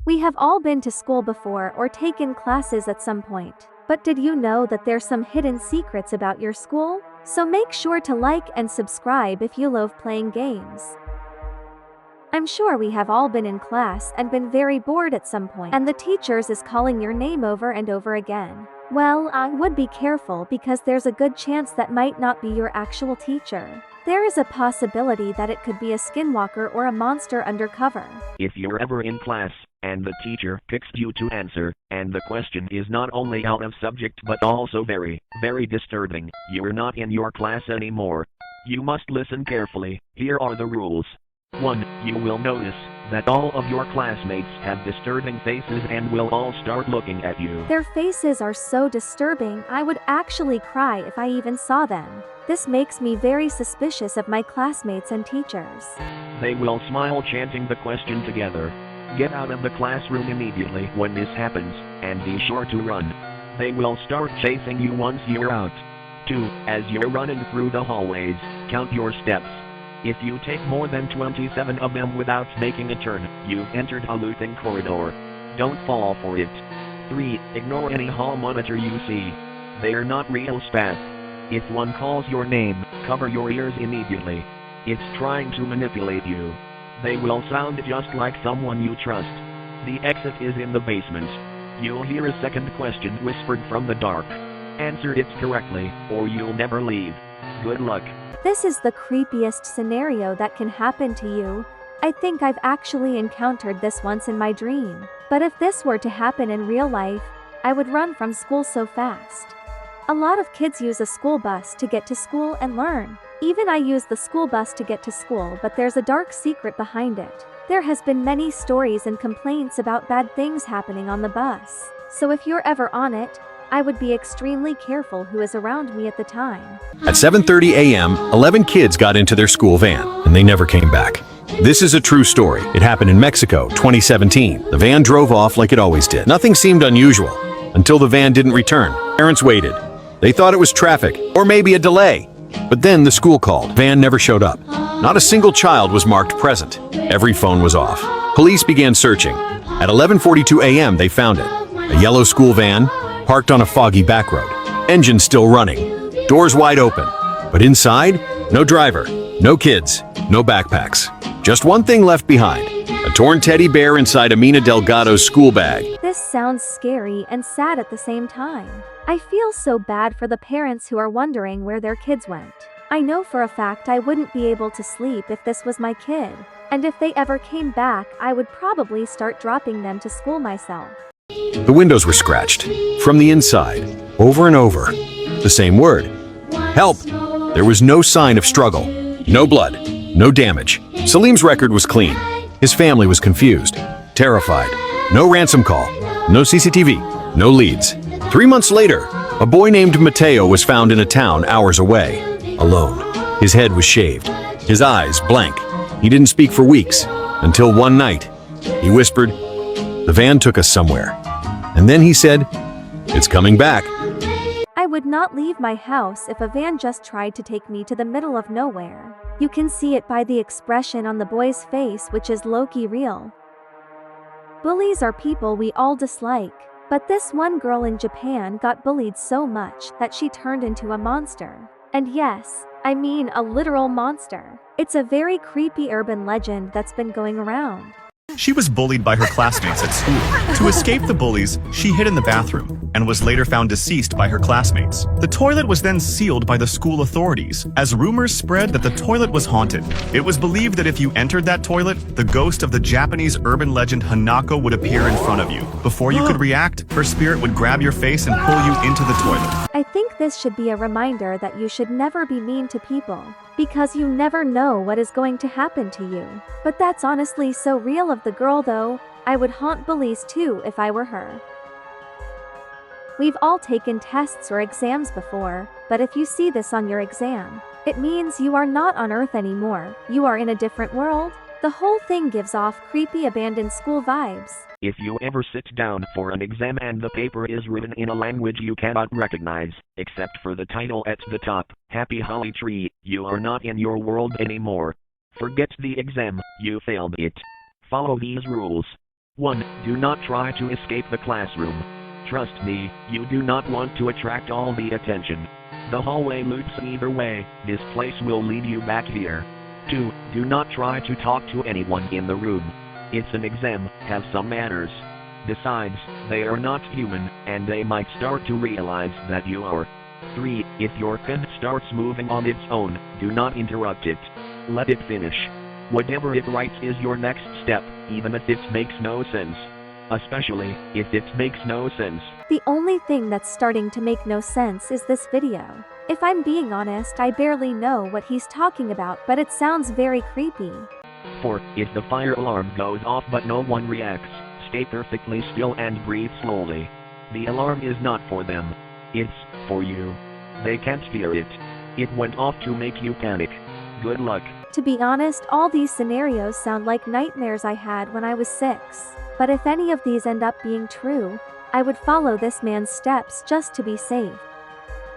We have all been to school before or taken classes at some point. But did you know that there's some hidden secrets about your school? So make sure to like and subscribe if you love playing games. I'm sure we have all been in class and been very bored at some point, and the teachers is calling your name over and over again. Well, I would be careful because there's a good chance that might not be your actual teacher. There is a possibility that it could be a skinwalker or a monster undercover. If you're ever in class, and the teacher picks you to answer, and the question is not only out of subject but also very, very disturbing, you're not in your class anymore. You must listen carefully. Here are the rules. 1. You will notice that all of your classmates have disturbing faces and will all start looking at you. Their faces are so disturbing I would actually cry if I even saw them. This makes me very suspicious of my classmates and teachers. They will smile chanting the question together. Get out of the classroom immediately when this happens, and be sure to run. They will start chasing you once you're out. 2. As you're running through the hallways, count your steps. If you take more than 27 of them without making a turn, you've entered a looting corridor. Don't fall for it. 3. Ignore any hall monitor you see. They're not real staff. If one calls your name, cover your ears immediately. It's trying to manipulate you. They will sound just like someone you trust. The exit is in the basement. You'll hear a second question whispered from the dark. Answer it correctly, or you'll never leave. Good luck. This is the creepiest scenario that can happen to you. I think I've actually encountered this once in my dream. But if this were to happen in real life, I would run from school so fast. A lot of kids use a school bus to get to school and learn. Even I use the school bus to get to school, but there's a dark secret behind it. There has been many stories and complaints about bad things happening on the bus. So if you're ever on it, I would be extremely careful who is around me at the time. At 7:30 a.m., 11 kids got into their school van, and they never came back. This is a true story. It happened in Mexico, 2017. The van drove off like it always did. Nothing seemed unusual until the van didn't return. Parents waited. They thought it was traffic, or maybe a delay. But then the school called. Van never showed up. Not a single child was marked present. Every phone was off. Police began searching. At 11:42 a.m., they found it. A yellow school van, parked on a foggy back road. Engine still running. Doors wide open. But inside, no driver, no kids, no backpacks. Just one thing left behind. A torn teddy bear inside Amina Delgado's school bag. This sounds scary and sad at the same time. I feel so bad for the parents who are wondering where their kids went. I know for a fact I wouldn't be able to sleep if this was my kid. And if they ever came back, I would probably start dropping them to school myself. The windows were scratched. From the inside, over and over. The same word. Help! There was no sign of struggle. No blood. No damage. Salim's record was clean. His family was confused. Terrified. No ransom call. No CCTV. No leads. 3 months later, a boy named Mateo was found in a town hours away. Alone. His head was shaved. His eyes blank. He didn't speak for weeks. Until one night, he whispered, "The van took us somewhere." And then he said, "It's coming back." I would not leave my house if a van just tried to take me to the middle of nowhere. You can see it by the expression on the boy's face, which is low-key real. Bullies are people we all dislike. But this one girl in Japan got bullied so much that she turned into a monster. And yes, I mean a literal monster. It's a very creepy urban legend that's been going around. She was bullied by her classmates at school. To escape the bullies, she hid in the bathroom and was later found deceased by her classmates. The toilet was then sealed by the school authorities, as rumors spread that the toilet was haunted. It was believed that if you entered that toilet, the ghost of the Japanese urban legend Hanako would appear in front of you. Before you could react, her spirit would grab your face and pull you into the toilet. I think this should be a reminder that you should never be mean to people, because you never know what is going to happen to you. But that's honestly so real of the girl though. I would haunt bullies too if I were her. We've all taken tests or exams before, but if you see this on your exam, it means you are not on Earth anymore. You are in a different world. The whole thing gives off creepy abandoned school vibes. If you ever sit down for an exam and the paper is written in a language you cannot recognize, except for the title at the top, Happy Holly Tree, you are not in your world anymore. Forget the exam, you failed it. Follow these rules. 1. Do not try to escape the classroom. Trust me, you do not want to attract all the attention. The hallway loops either way, this place will lead you back here. 2. Do not try to talk to anyone in the room. It's an exam, have some manners. Besides, they are not human, and they might start to realize that you are. 3. If your pen starts moving on its own, do not interrupt it. Let it finish. Whatever it writes is your next step, even if it makes no sense. Especially, if it makes no sense. The only thing that's starting to make no sense is this video. If I'm being honest, I barely know what he's talking about, but it sounds very creepy. 4. If the fire alarm goes off but no one reacts, stay perfectly still and breathe slowly. The alarm is not for them. It's for you. They can't hear it. It went off to make you panic. Good luck. To be honest, all these scenarios sound like nightmares I had when I was 6. But if any of these end up being true, I would follow this man's steps just to be safe.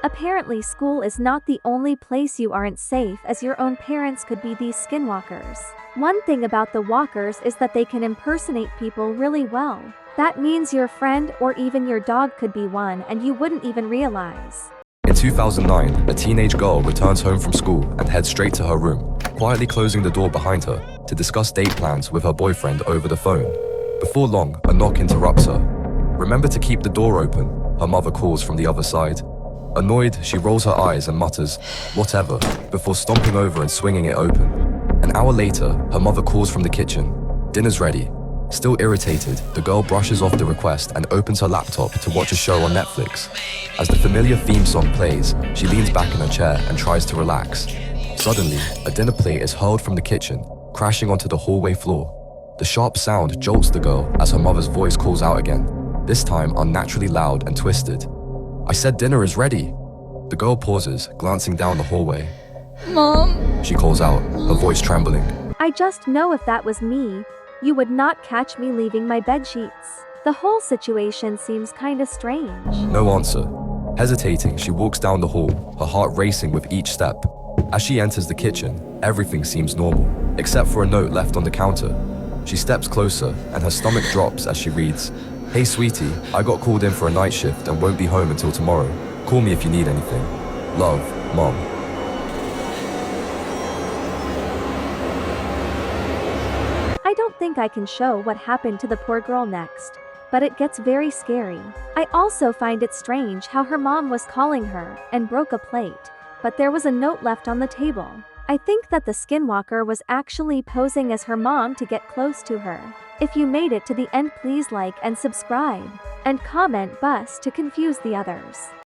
Apparently school is not the only place you aren't safe, as your own parents could be these skinwalkers. One thing about the walkers is that they can impersonate people really well. That means your friend or even your dog could be one and you wouldn't even realize. In 2009, a teenage girl returns home from school and heads straight to her room, quietly closing the door behind her to discuss date plans with her boyfriend over the phone. Before long, a knock interrupts her. "Remember to keep the door open," her mother calls from the other side. Annoyed, she rolls her eyes and mutters, "Whatever," before stomping over and swinging it open. An hour later, her mother calls from the kitchen. Dinner's ready. Still irritated, the girl brushes off the request and opens her laptop to watch a show on Netflix. As the familiar theme song plays, she leans back in her chair and tries to relax. Suddenly, a dinner plate is hurled from the kitchen, crashing onto the hallway floor. The sharp sound jolts the girl as her mother's voice calls out again, this time unnaturally loud and twisted. "I said dinner is ready." The girl pauses, glancing down the hallway. Mom, She calls out, her voice trembling. I just know if that was me, you would not catch me leaving my bedsheets. The whole situation seems kinda strange. No answer. Hesitating, she walks down the hall, her heart racing with each step. As she enters the kitchen, everything seems normal, except for a note left on the counter. She steps closer, and her stomach drops as she reads, "Hey sweetie, I got called in for a night shift and won't be home until tomorrow. Call me if you need anything. Love, Mom." I don't think I can show what happened to the poor girl next, but it gets very scary. I also find it strange how her mom was calling her and broke a plate, but there was a note left on the table. I think that the skinwalker was actually posing as her mom to get close to her. If you made it to the end, please like and subscribe, and comment bus to confuse the others.